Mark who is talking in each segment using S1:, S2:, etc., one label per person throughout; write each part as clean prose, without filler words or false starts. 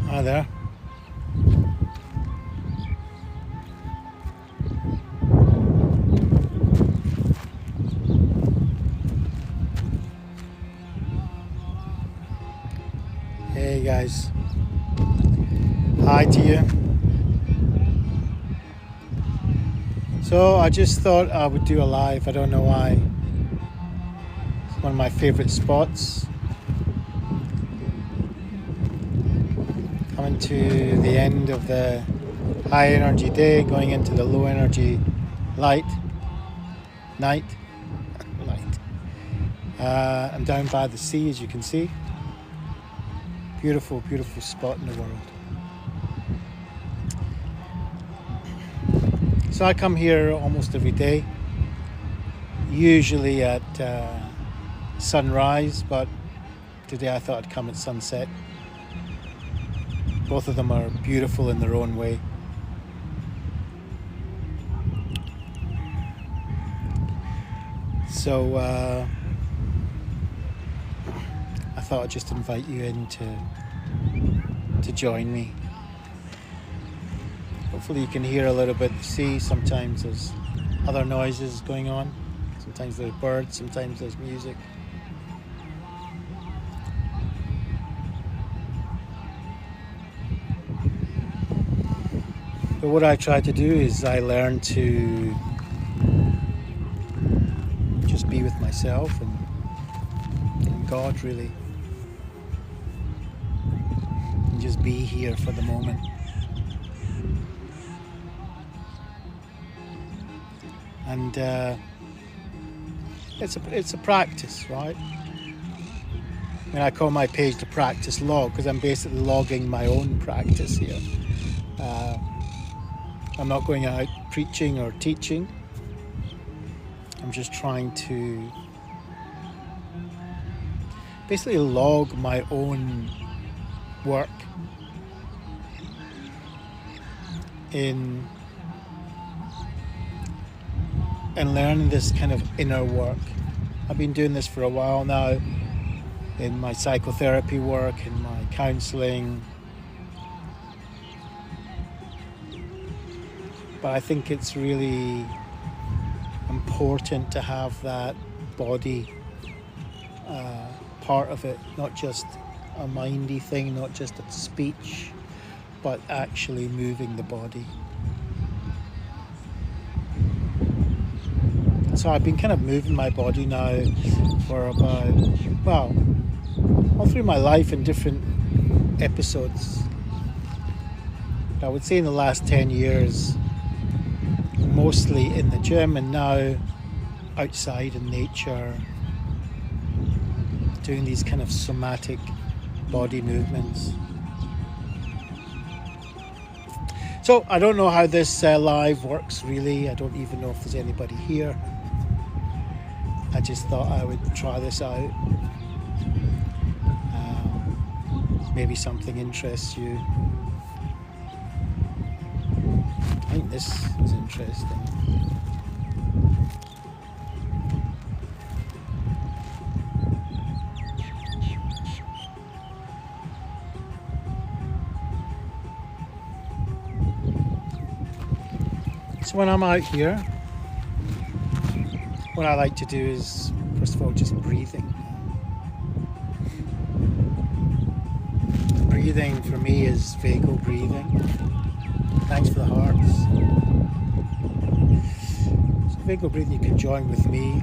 S1: Hi there. Hey guys. Hi to you. So I just thought I would do a live. I don't know why. It's one of my favorite spots. Coming to the end of the high energy day, going into the low energy night. I'm down by the sea, as you can see. Beautiful, beautiful spot in the world. So I come here almost every day, usually at sunrise, but today I thought I'd come at sunset. Both of them are beautiful in their own way. So I thought I'd just invite you in to join me. Hopefully you can hear a little bit the sea. Sometimes there's other noises going on. Sometimes there's birds, sometimes there's music. But what I try to do is I learn to just be with myself and God, really. And just be here for the moment. And it's a practice, right? I mean, I call my page the practice log because I'm basically logging my own practice here. I'm not going out preaching or teaching. I'm just trying to basically log my own work in and learning this kind of inner work. I've been doing this for a while now in my psychotherapy work, in my counseling. But I think it's really important to have that body part of it, not just a mindy thing, not just a speech, but actually moving the body. So I've been kind of moving my body now for about, well, all through my life in different episodes. I would say in the last 10 years, mostly in the gym, and now outside in nature, doing these kind of somatic body movements. So I don't know how this live works really. I don't even know if there's anybody here. I just thought I would try this out. Maybe something interests you. I think this is interesting. So when I'm out here, what I like to do is, first of all, just breathing. Breathing for me is vagal breathing. Thanks for the hearts. So vagal breathing, you can join with me.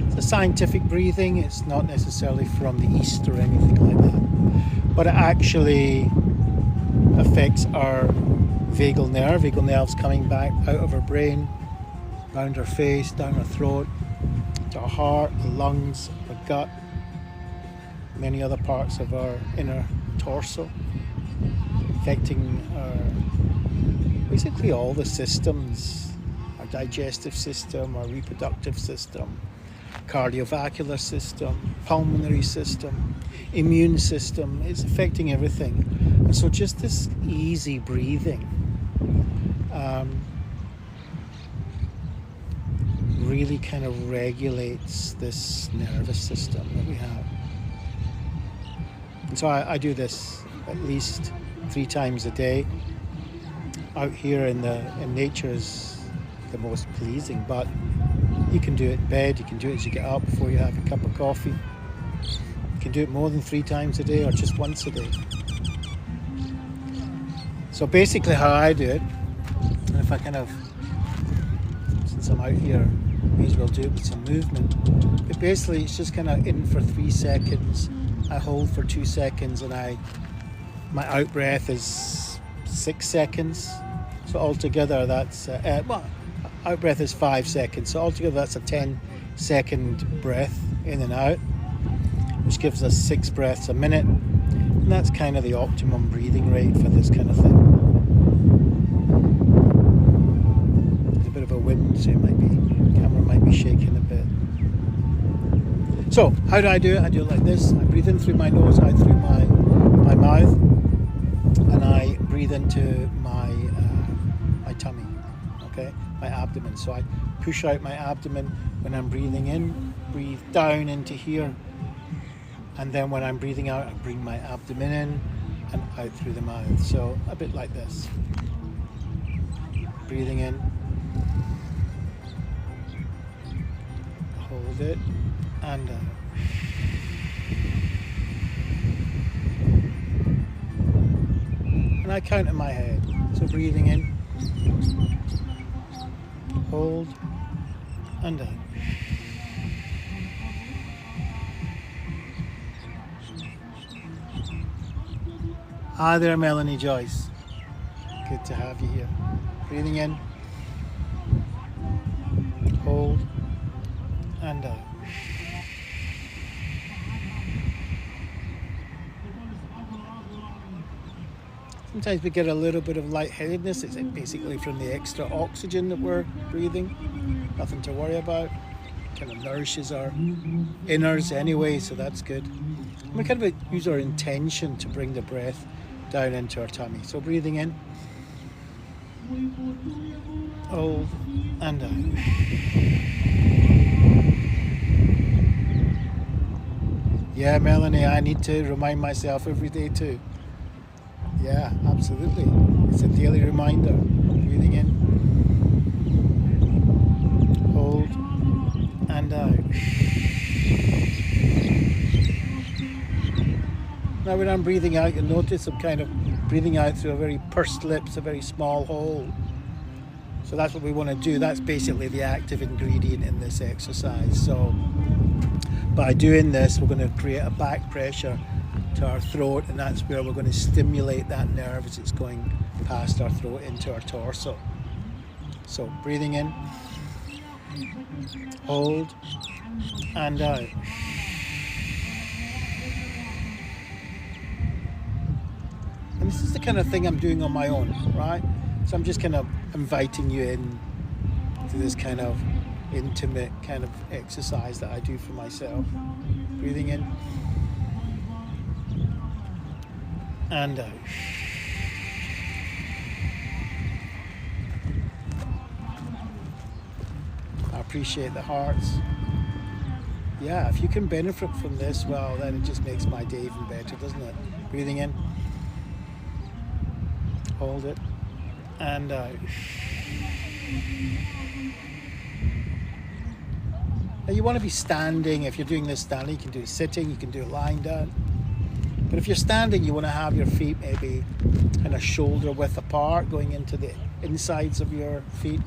S1: It's a scientific breathing. It's not necessarily from the East or anything like that. But it actually affects our vagal nerve. Vagal nerve's coming back out of our brain, around our face, down our throat, to our heart, our lungs, our gut, many other parts of our inner torso, affecting our basically all the systems, our digestive system, our reproductive system, cardiovascular system, pulmonary system, immune system. It's affecting everything. And so just this easy breathing really kind of regulates this nervous system that we have. And so I do this at least 3 times a day. Out here in nature is the most pleasing, but you can do it in bed, you can do it as you get up before you have a cup of coffee. You can do it more than 3 times a day or just once a day. So basically how I do it, and if I kind of, since I'm out here, may as well do it with some movement. But basically it's just kind of in for 3 seconds, I hold for 2 seconds, and my out breath is 6 seconds. So altogether that's, out breath is 5 seconds. So altogether that's a 10-second breath in and out, which gives us 6 breaths a minute. And that's kind of the optimum breathing rate for this kind of thing. There's a bit of a wind, so the camera might be shaking a bit. So how do I do it? I do it like this. I breathe in through my nose, out through my mouth, and I breathe into my tummy, okay, my abdomen. So I push out my abdomen when I'm breathing in, breathe down into here, and then when I'm breathing out, I bring my abdomen in and out through the mouth. So a bit like this. Breathing in, hold it, and out. And I count in my head. So breathing in, hold, and out. Hi there, Melanie Joyce. Good to have you here. Breathing in, hold, and out. Sometimes we get a little bit of lightheadedness. It's basically from the extra oxygen that we're breathing. Nothing to worry about. Kind of nourishes our innards anyway, so that's good. And we kind of use our intention to bring the breath down into our tummy. So breathing in, hold, and out. Yeah, Melanie, I need to remind myself every day too. Yeah, absolutely. It's a daily reminder. Breathing in, hold, and out. Now when I'm breathing out, you'll notice I'm kind of breathing out through a very pursed lips, a very small hole. So that's what we want to do. That's basically the active ingredient in this exercise. So by doing this, we're going to create a back pressure to our throat, and that's where we're going to stimulate that nerve as it's going past our throat into our torso. So breathing in, hold, and out. And this is the kind of thing I'm doing on my own, right? So I'm just kind of inviting you in to this kind of intimate kind of exercise that I do for myself. Breathing in, and out. I appreciate the hearts. Yeah, if you can benefit from this, well, then it just makes my day even better, doesn't it? Breathing in, hold it, and out. Now you want to be standing. If you're doing this standing, you can do it sitting, you can do it lying down. But if you're standing, you want to have your feet maybe kind of shoulder width apart, going into the insides of your feet.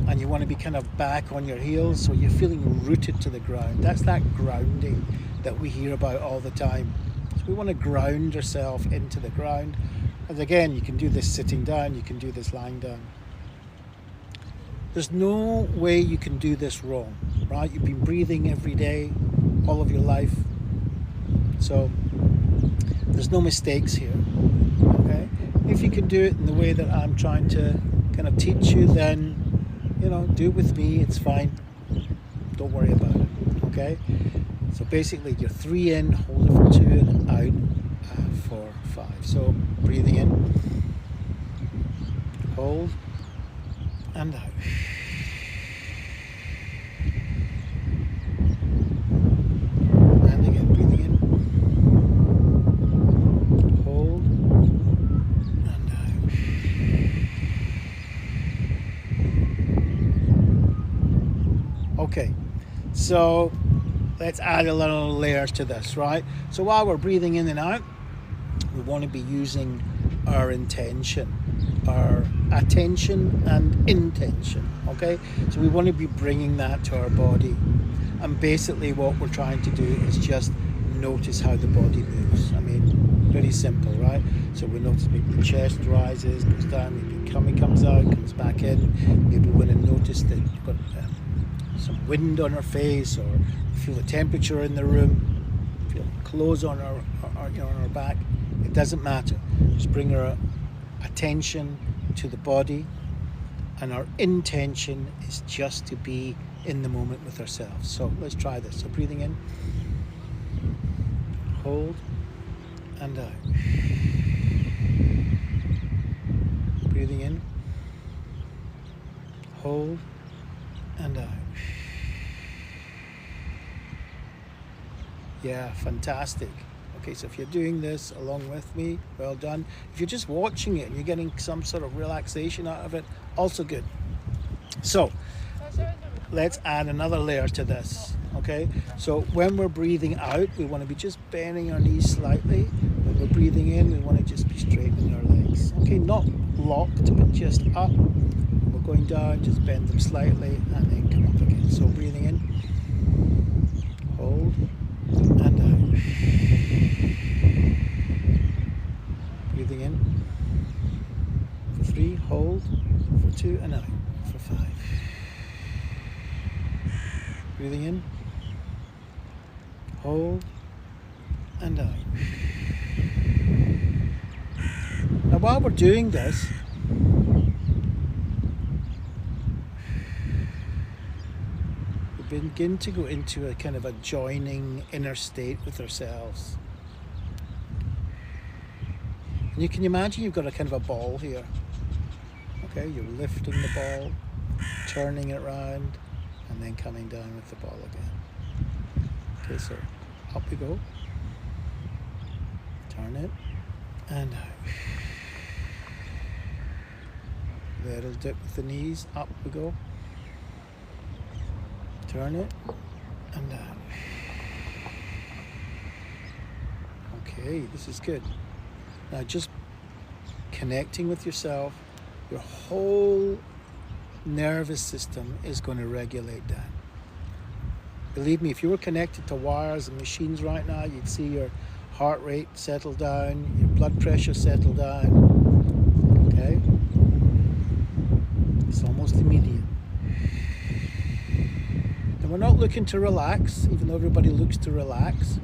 S1: And you want to be kind of back on your heels, so you're feeling rooted to the ground. That's that grounding that we hear about all the time. So we want to ground yourself into the ground. And again, you can do this sitting down, you can do this lying down. There's no way you can do this wrong, right? You've been breathing every day, all of your life. So there's no mistakes here, okay? If you can do it in the way that I'm trying to kind of teach you, then, you know, do it with me, it's fine. Don't worry about it, okay? So basically you're 3 in, hold it for 2 and out for 5. So breathing in, hold and out. And again, breathing in, hold and out. Okay, so let's add a little layers to this, right? So while we're breathing in and out, we want to be using our intention, our attention and intention, okay? So we want to be bringing that to our body. And basically what we're trying to do is just notice how the body moves. I mean, pretty simple, right? So we notice maybe the chest rises, goes down, maybe tummy comes out, comes back in. Maybe we're going to notice that you've got some wind on our face, or feel the temperature in the room, feel clothes on our on our back. It doesn't matter. Just bring our attention to the body, and our intention is just to be in the moment with ourselves. So let's try this. So breathing in, hold and out. Breathing in, hold and out. Yeah, fantastic. Okay, so if you're doing this along with me, well done. If you're just watching it and you're getting some sort of relaxation out of it, also good. So let's add another layer to this. Okay, so when we're breathing out, we want to be just bending our knees slightly. When we're breathing in, we want to just be straightening our legs. Okay, not locked, but just up. When we're going down, just bend them slightly and then come up again. So breathing in, hold and out. Breathing in for 3, hold for 2 and out for 5. Breathing in, hold and out. Now while we're doing this, we begin to go into a kind of a joining inner state with ourselves. And you can imagine you've got a kind of a ball here. Okay, you're lifting the ball, turning it around, and then coming down with the ball again. Okay, so up we go. Turn it and out. Little dip with the knees, up we go. Turn it and out. Okay, this is good. Now just connecting with yourself, your whole nervous system is going to regulate that. Believe me, if you were connected to wires and machines right now, you'd see your heart rate settle down, your blood pressure settle down. Okay? It's almost immediate. And we're not looking to relax, even though everybody looks to relax.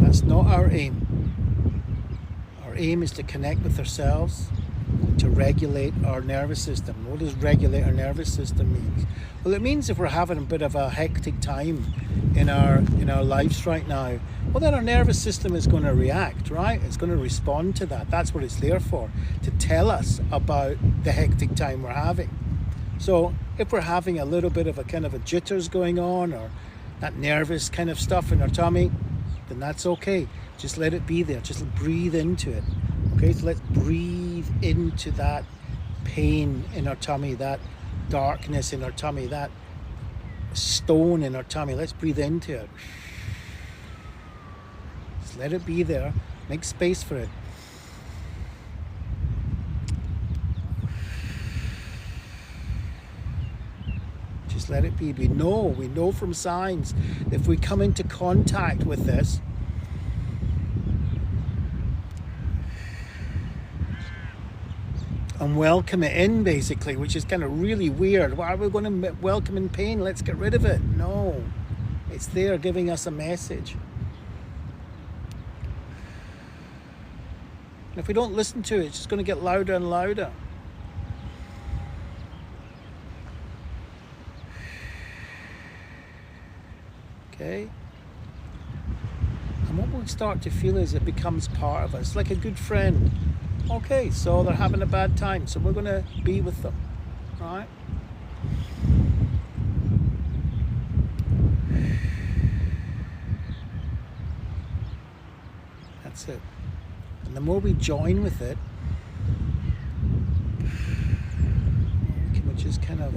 S1: That's not our aim. Our aim is to connect with ourselves, to regulate our nervous system. What does regulate our nervous system mean? Well, it means if we're having a bit of a hectic time in our lives right now, well then our nervous system is going to react, right? It's going to respond to that. That's what it's there for, to tell us about the hectic time we're having. So if we're having a little bit of a kind of a jitters going on, or that nervous kind of stuff in our tummy, then that's okay. Just let it be there. Just breathe into it. Okay, so let's breathe into that pain in our tummy, that darkness in our tummy, that stone in our tummy. Let's breathe into it. Just let it be there. Make space for it. Just let it be. We know from science, if we come into contact with this, and welcome it in, basically, which is kind of really weird. Why are we going to welcome in pain? Let's get rid of it. No, it's there giving us a message. And if we don't listen to it, it's just going to get louder and louder. Okay? And what we start to feel is it becomes part of us, like a good friend. Okay, so they're having a bad time, so we're going to be with them, right? That's it. And the more we join with it, we can just kind of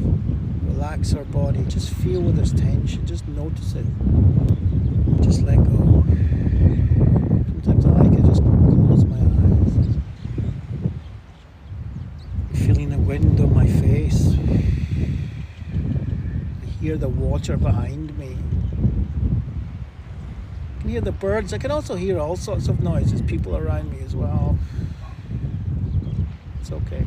S1: relax our body, just feel where there's tension, just notice it, just let go. Sometimes I like it, just close my eyes. I'm feeling the wind on my face. I hear the water behind me. I can hear the birds. I can also hear all sorts of noises, people around me as well. It's okay.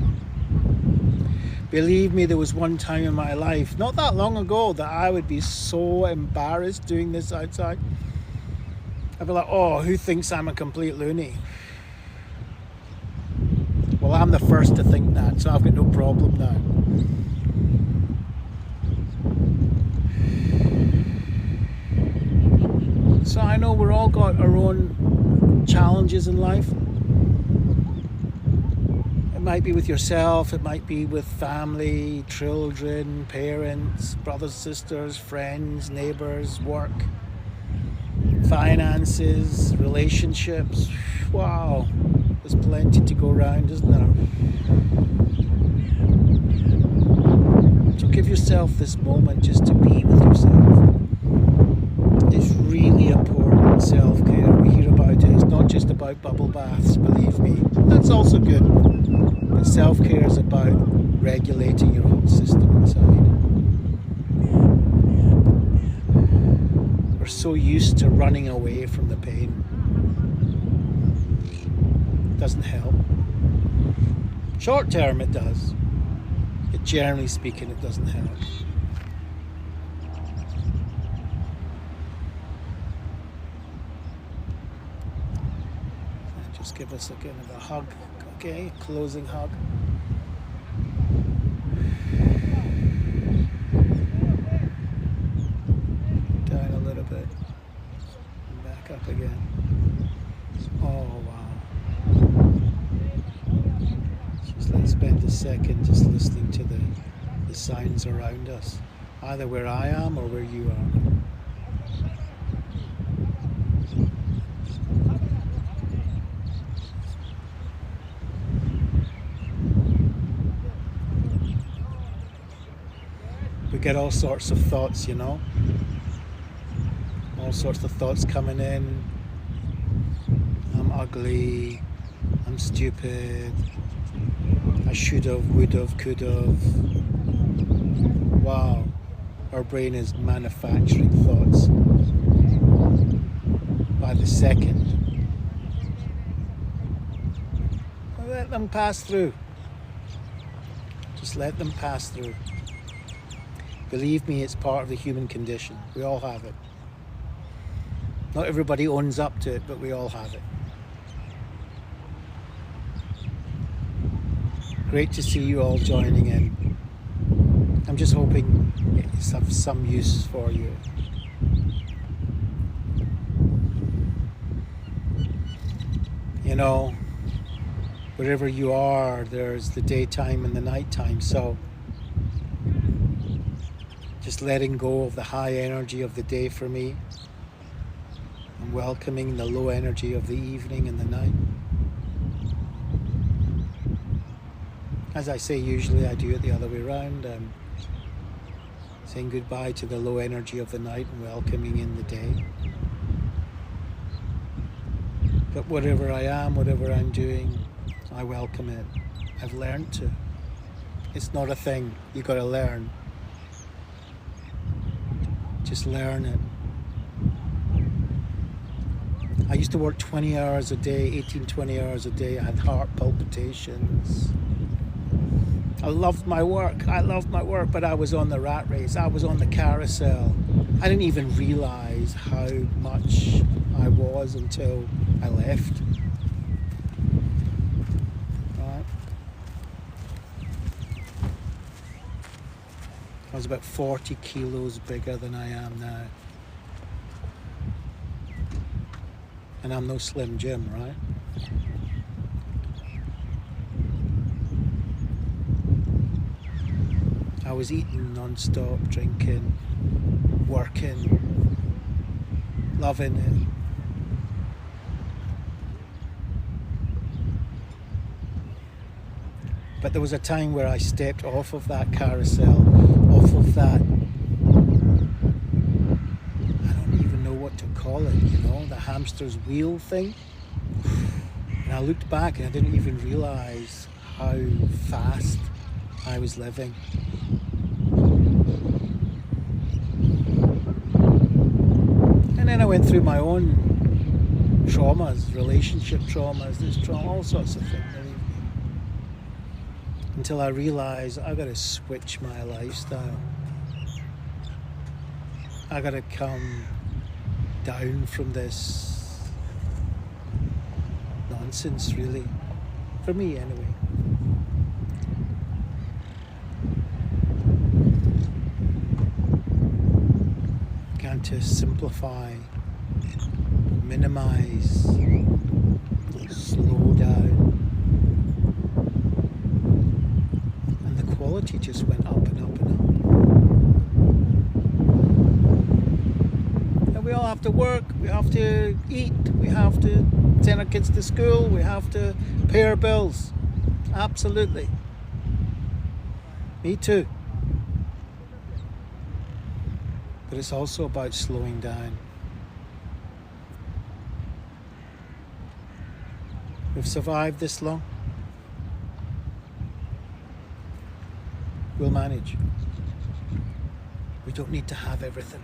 S1: Believe me, there was one time in my life, not that long ago, that I would be so embarrassed doing this outside. I'd be like, oh, who thinks I'm a complete loony? Well, I'm the first to think that, so I've got no problem now. So I know we're all got our own challenges in life. It might be with yourself, it might be with family, children, parents, brothers, sisters, friends, neighbors, work, finances, relationships. Wow, there's plenty to go around, isn't there? So give yourself this moment just to be with yourself. It's really important, self-care. We hear about it. It's not just about bubble baths, believe me. That's also good. But self-care is about regulating your whole system inside. We're so used to running away from the pain. It doesn't help. Short term it does. But generally speaking, it doesn't help. Just give us again a hug, okay? Closing hug. Down a little bit. And back up again. Oh, wow. Just let's spend a second just listening to the sounds around us. Either where I am or where you are. We get all sorts of thoughts, you know, all sorts of thoughts coming in. I'm ugly, I'm stupid, I should have, would have, could have. Wow, our brain is manufacturing thoughts by the second. Let them pass through. Just let them pass through. Believe me, it's part of the human condition. We all have it. Not everybody owns up to it, but we all have it. Great to see you all joining in. I'm just hoping it's of some use for you. You know, wherever you are, there's the daytime and the nighttime, so just letting go of the high energy of the day for me and welcoming the low energy of the evening and the night. As I say, usually I do it the other way around. I'm saying goodbye to the low energy of the night and welcoming in the day. But whatever I am, whatever I'm doing, I welcome it. I've learned to. It's not a thing. You got to learn. Just learn it. I used to work 20 hours a day, 18, 20 hours a day. I had heart palpitations. I loved my work, but I was on the rat race. I was on the carousel. I didn't even realize how much I was until I left. about 40 kilos bigger than I am now. And I'm no Slim Jim, right? I was eating non-stop, drinking, working, loving it. But there was a time where I stepped off of that carousel, off of that, I don't even know what to call it, you know, the hamster's wheel thing. And I looked back and I didn't even realize how fast I was living. And then I went through my own traumas, relationship traumas, all sorts of things. Until I realized I've got to switch my lifestyle. I've got to come down from this nonsense, really. For me, anyway. Got to simplify, minimize, slow down. Quality just went up and up and up. And we all have to work, we have to eat, we have to send our kids to school, we have to pay our bills. Absolutely. Me too. But it's also about slowing down. We've survived this long. We'll manage. We don't need to have everything.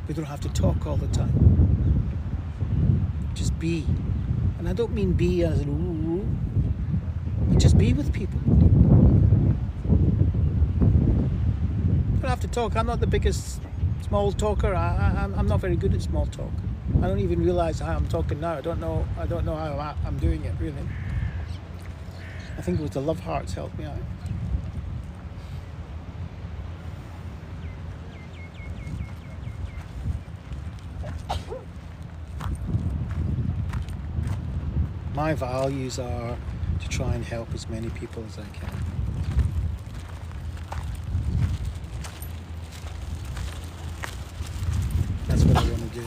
S1: We don't have to talk all the time. Just be. And I don't mean be as an ooh, but just be with people. I have to talk. I'm not the biggest small talker. I'm not very good at small talk. I don't even realize how I'm talking now. I don't know how I'm doing it, really. I think it was the love hearts helped me out. My values are to try and help as many people as I can. That's what I want to do.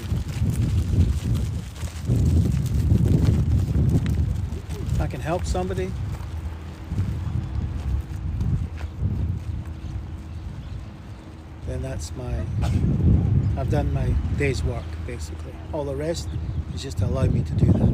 S1: If I can help somebody, then I've done my day's work, basically. All the rest is just to allow me to do that.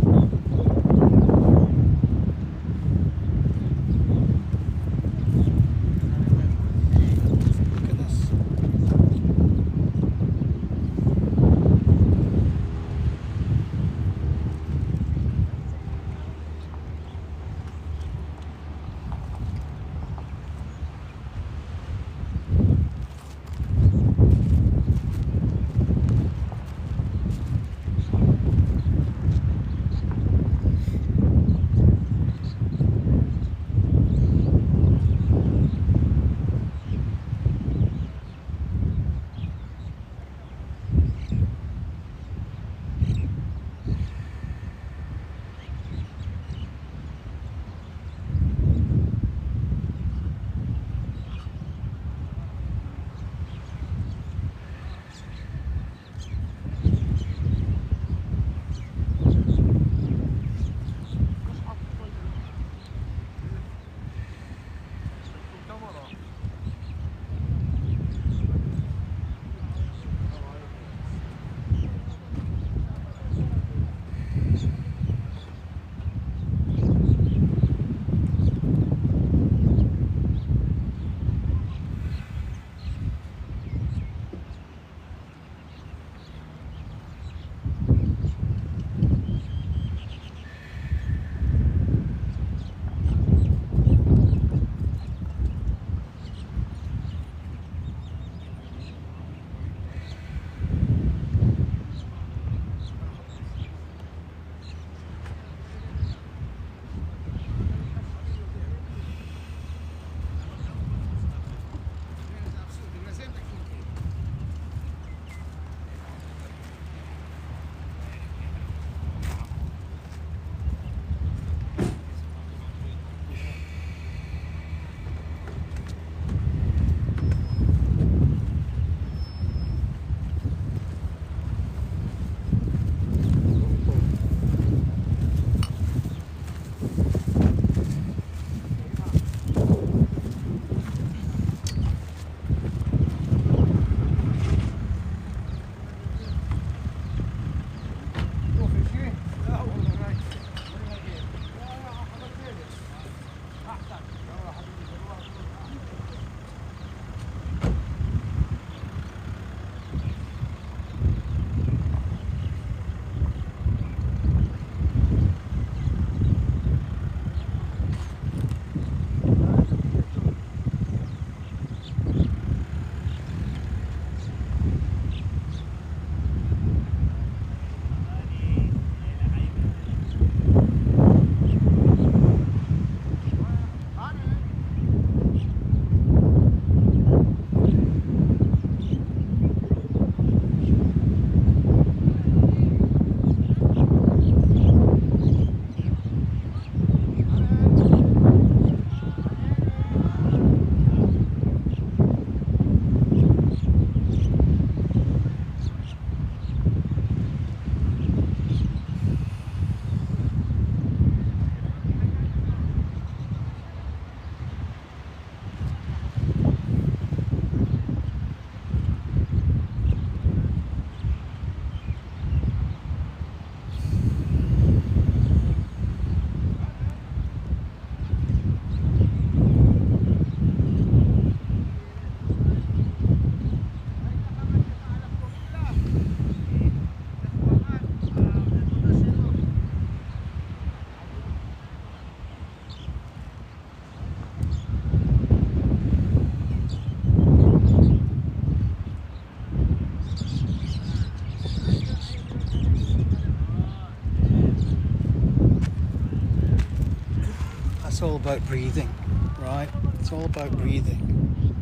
S1: That's all about breathing, right? It's all about breathing.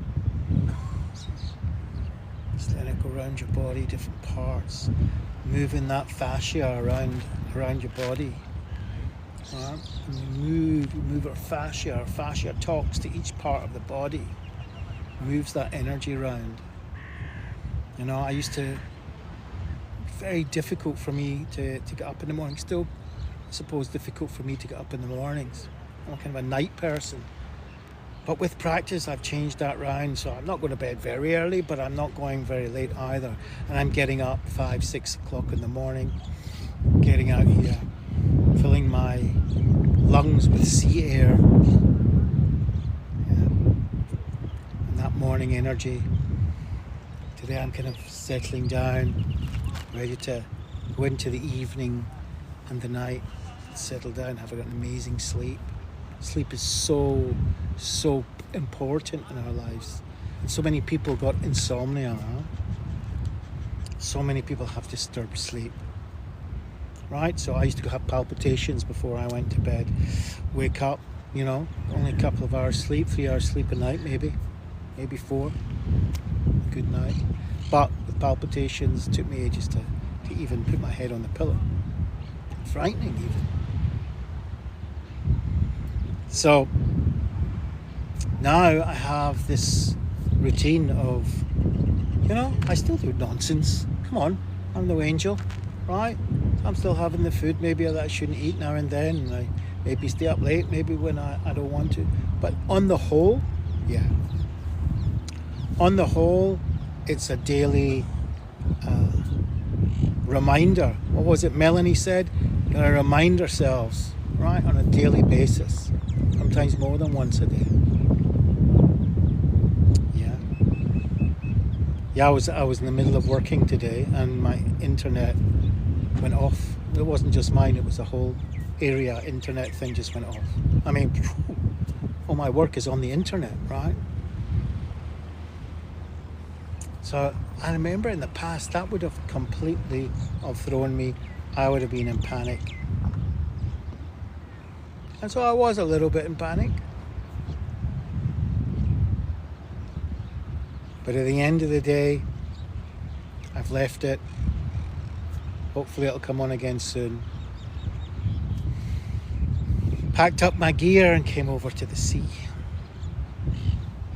S1: Just let it go around your body, different parts, moving that fascia around your body. Right? And you move our fascia. Our fascia talks to each part of the body, moves that energy around. You know, I used to, very difficult for me to get up in the morning. Still, I suppose, difficult for me to get up in the mornings. I'm kind of a night person. But with practice, I've changed that round. So I'm not going to bed very early, but I'm not going very late either. And I'm getting up 5, 6 o'clock in the morning, getting out here, filling my lungs with sea air. Yeah. And that morning energy. Today I'm kind of settling down, ready to go into the evening and the night, settle down, have an amazing sleep. Sleep is so important in our lives. And so many people got insomnia. So many people have disturbed sleep. Right? So I used to have palpitations before I went to bed. Wake up, you know, only a couple of hours sleep, 3 hours sleep a night maybe 4. Good night. But with palpitations, it took me ages to even put my head on the pillow. Frightening even. So now I have this routine of, you know, I still do nonsense. Come on, I'm no angel, right? I'm still having the food maybe that I shouldn't eat now and then. And I maybe stay up late, maybe when I don't want to. But on the whole, yeah. On the whole, it's a daily reminder. What was it Melanie said? We're going to remind ourselves, right, on a daily basis. Sometimes more than once a day. Yeah, I was in the middle of working today and my internet went off. It wasn't just mine, it was the whole area internet thing just went off. I mean, all my work is on the internet, right? So I remember in the past that would have completely thrown me. I would have been in panic. And so I was a little bit in panic. But at the end of the day, I've left it. Hopefully it'll come on again soon. Packed up my gear and came over to the sea.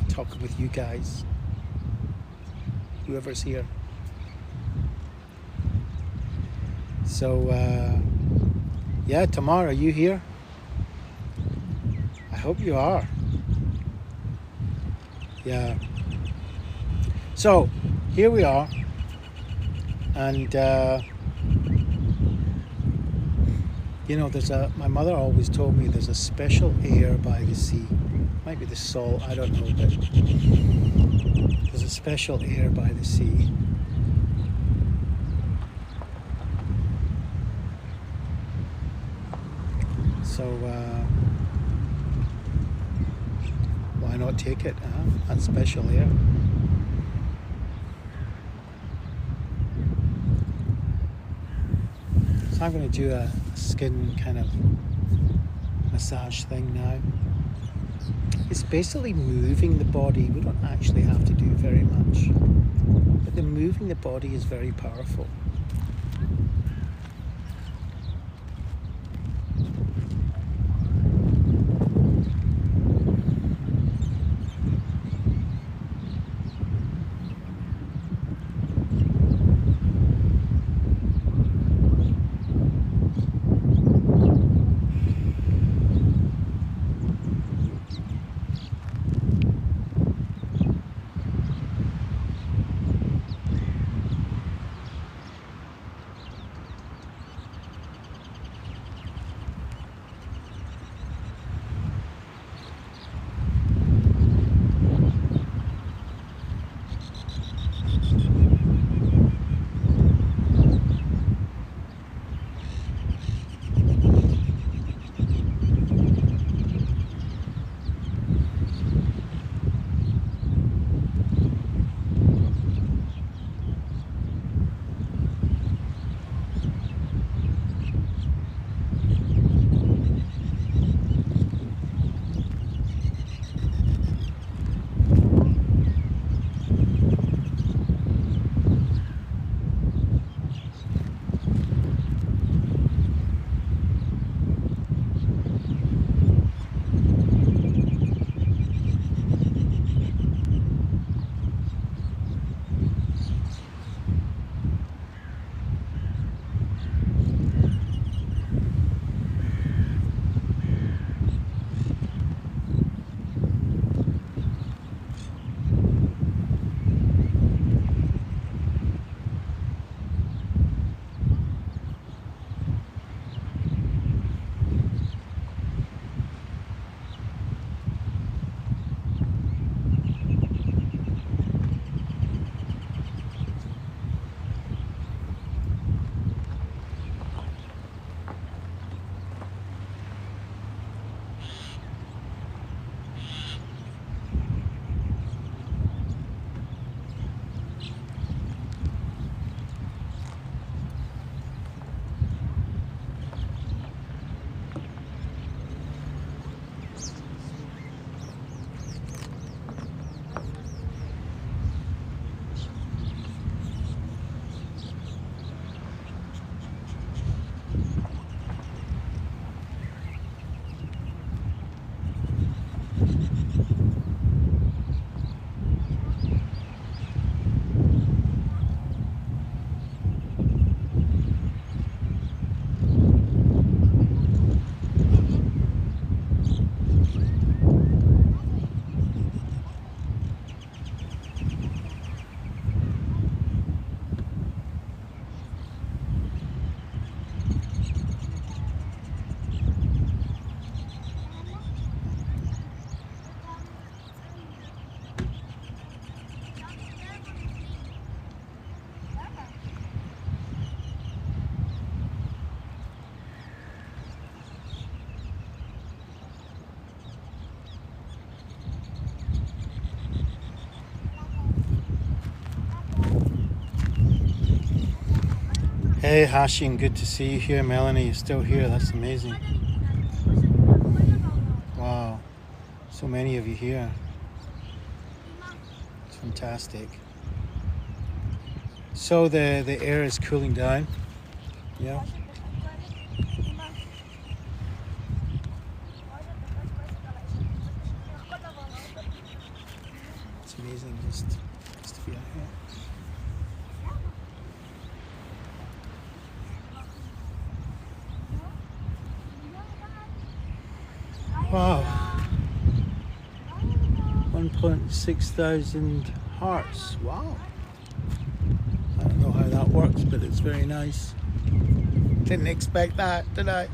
S1: Talking with you guys. Whoever's here. So, yeah, Tamara, are you here? I hope you are. Yeah. So, here we are. And, you know, my mother always told me there's a special air by the sea. Might be the salt, I don't know, but there's a special air by the sea. So, why not take it, that special air? So I'm going to do a skin kind of massage thing now. It's basically moving the body. We don't actually have to do very much. But the moving the body is very powerful. Hey Hashim, good to see you here. Melanie, you're still here. That's amazing. Wow, so many of you here. It's fantastic. So the air is cooling down. Yeah. It's amazing just to be out here. Wow. 1.6 thousand hearts. Wow. I don't know how that works, but it's very nice. Didn't expect that, did I?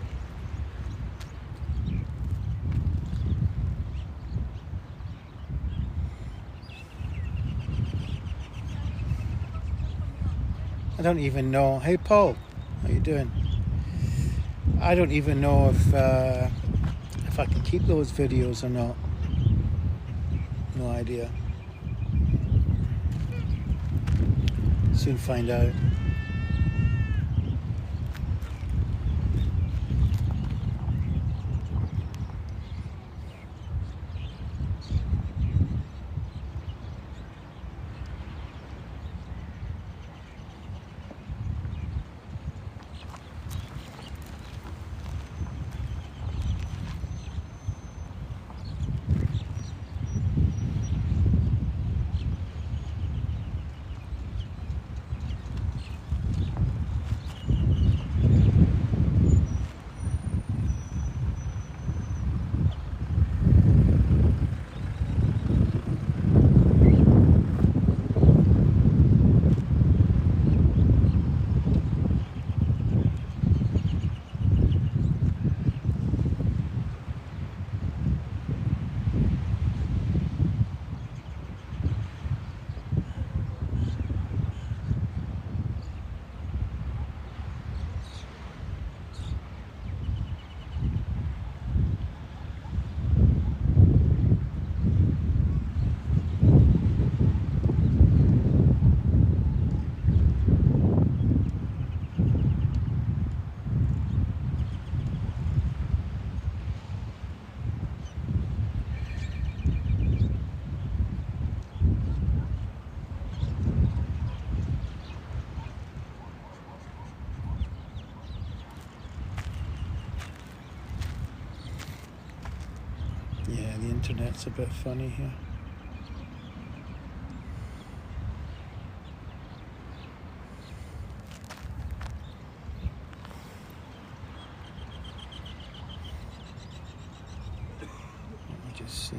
S1: I don't even know. Hey Paul, how you doing? I don't even know if I can keep those videos or not. No idea. Soon find out. Yeah, the internet's a bit funny here. Let me just see.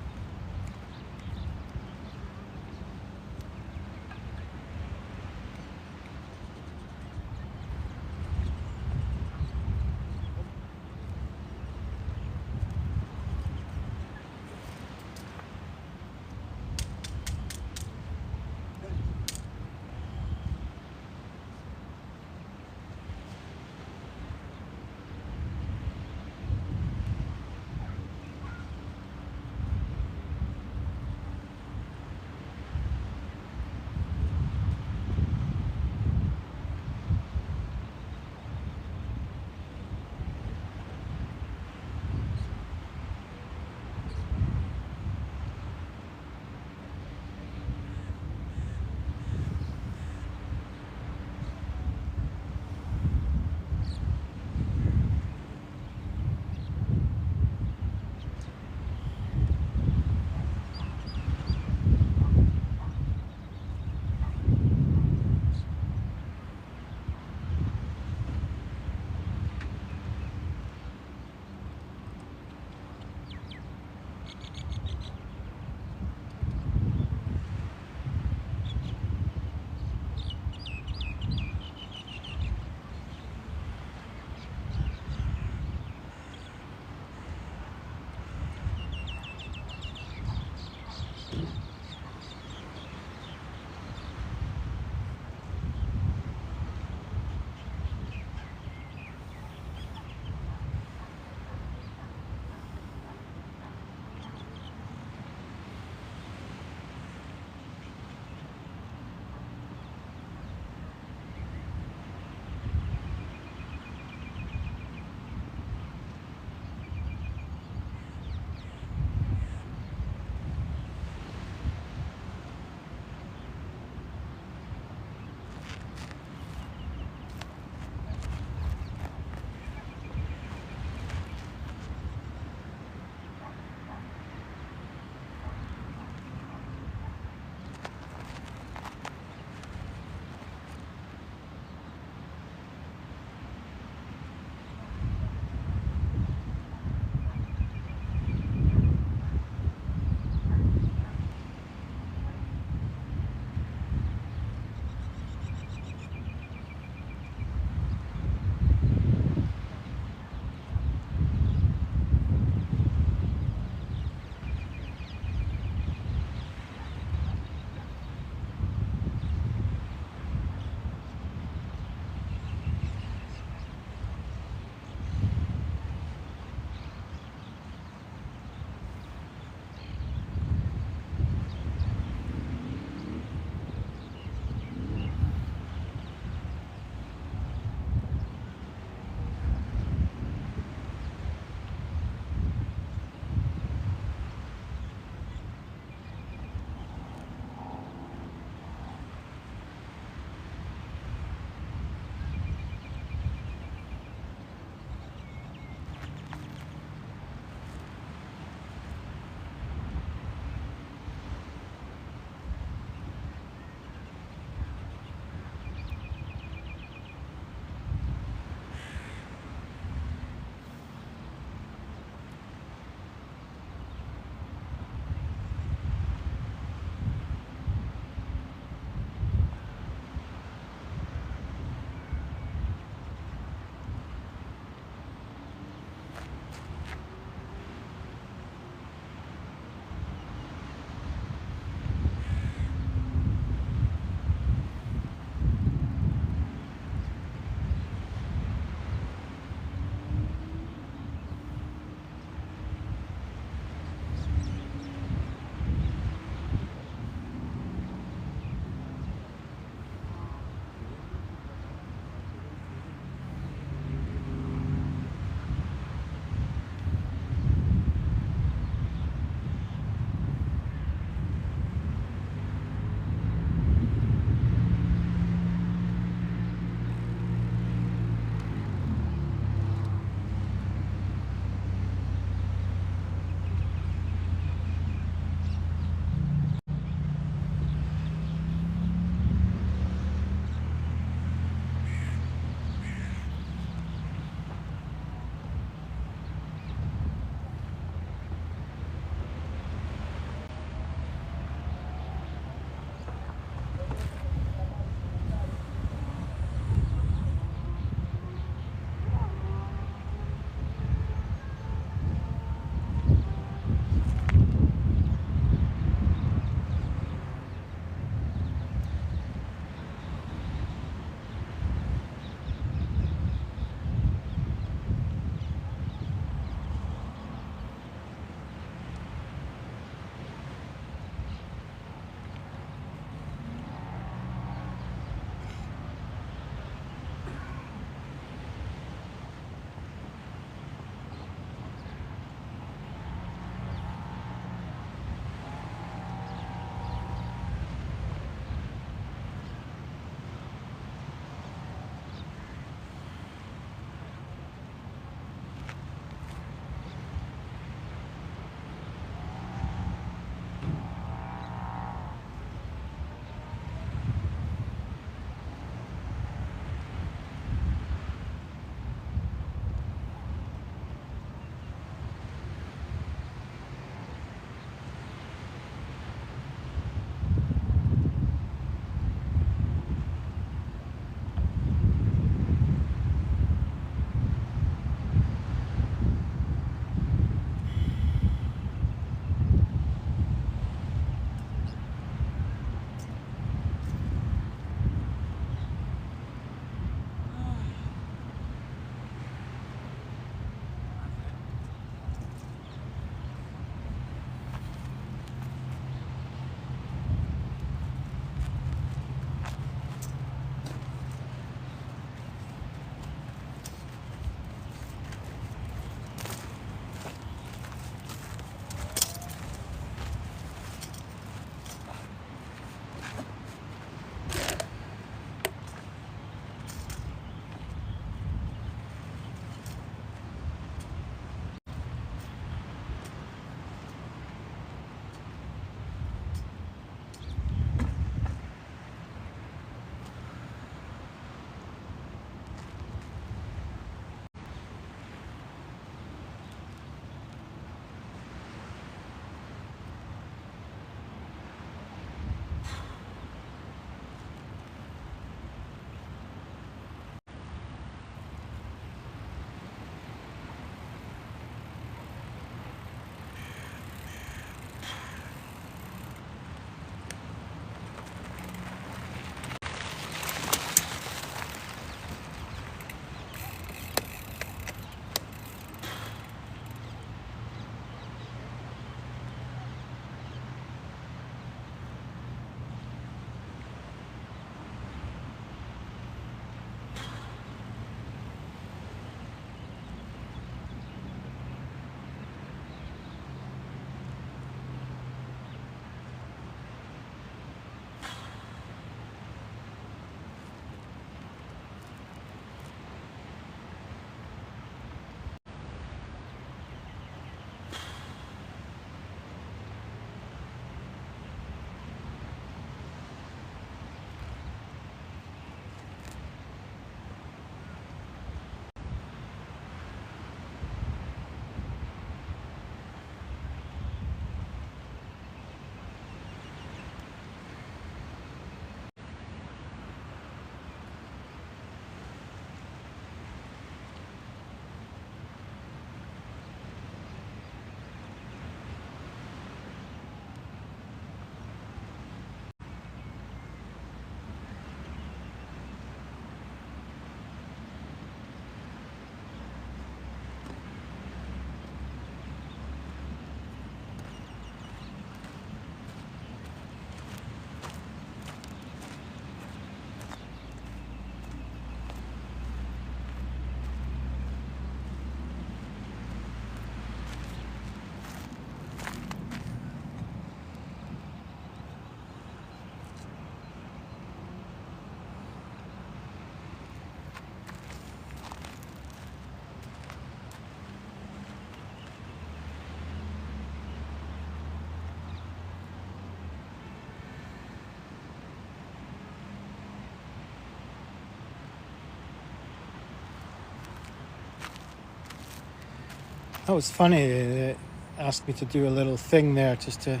S1: That was funny. It asked me to do a little thing there just to,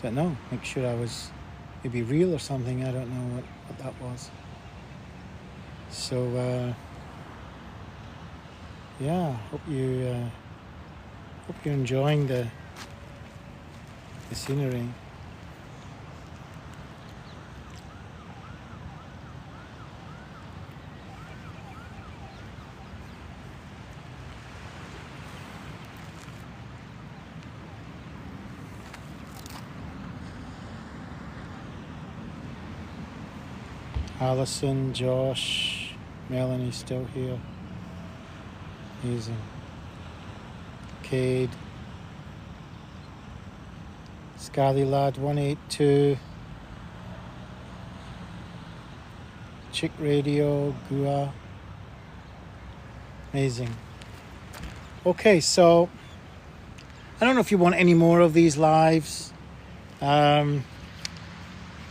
S1: don't know, make sure I was maybe real or something. I don't know what that was. So yeah, hope you're enjoying the scenery. Alison, Josh, Melanie still here. Amazing. Cade. Scally Lad 182. Chick Radio, Gua. Amazing. Okay, so I don't know if you want any more of these lives.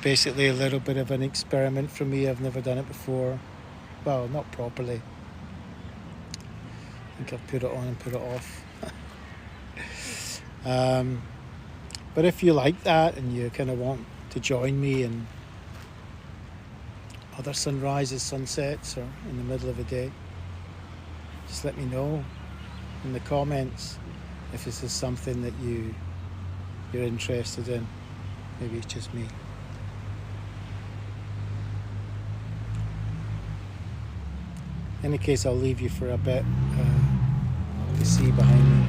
S1: Basically a little bit of an experiment for me. I've never done it before. Well, not properly. I think I've put it on and put it off. But if you like that and you kind of want to join me in other sunrises, sunsets, or in the middle of the day, just let me know in the comments if this is something that you're interested in. Maybe it's just me. In any case, I'll leave you for a bit to see behind me.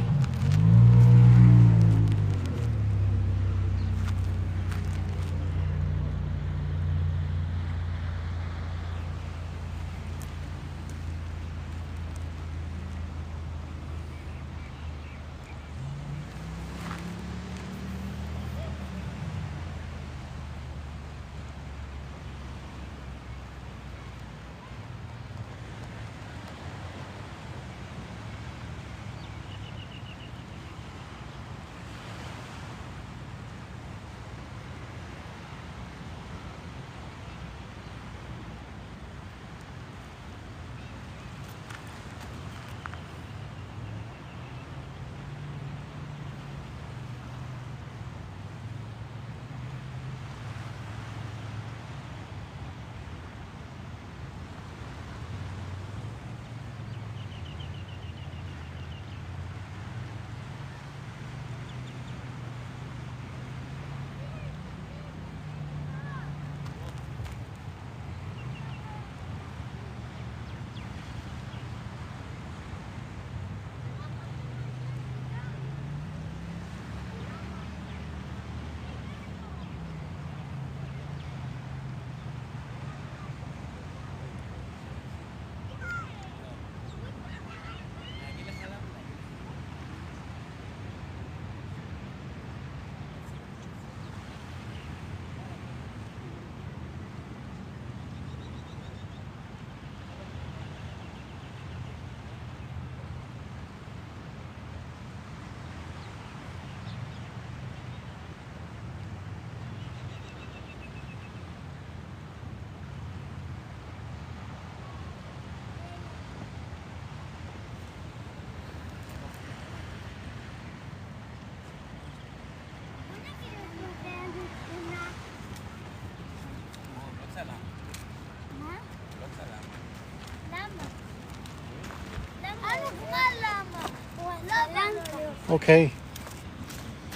S1: Okay,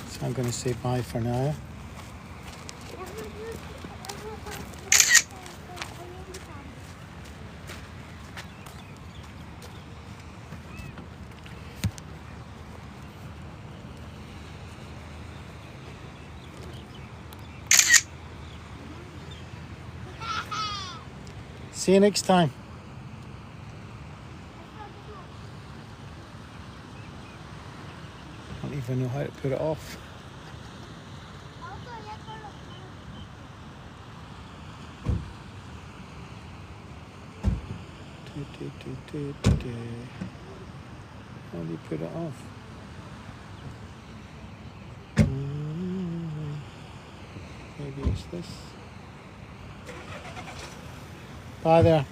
S1: so I'm going to say bye for now. See you next time. I don't even know how to put it off. How do you put it off? Maybe it's this. Bye there.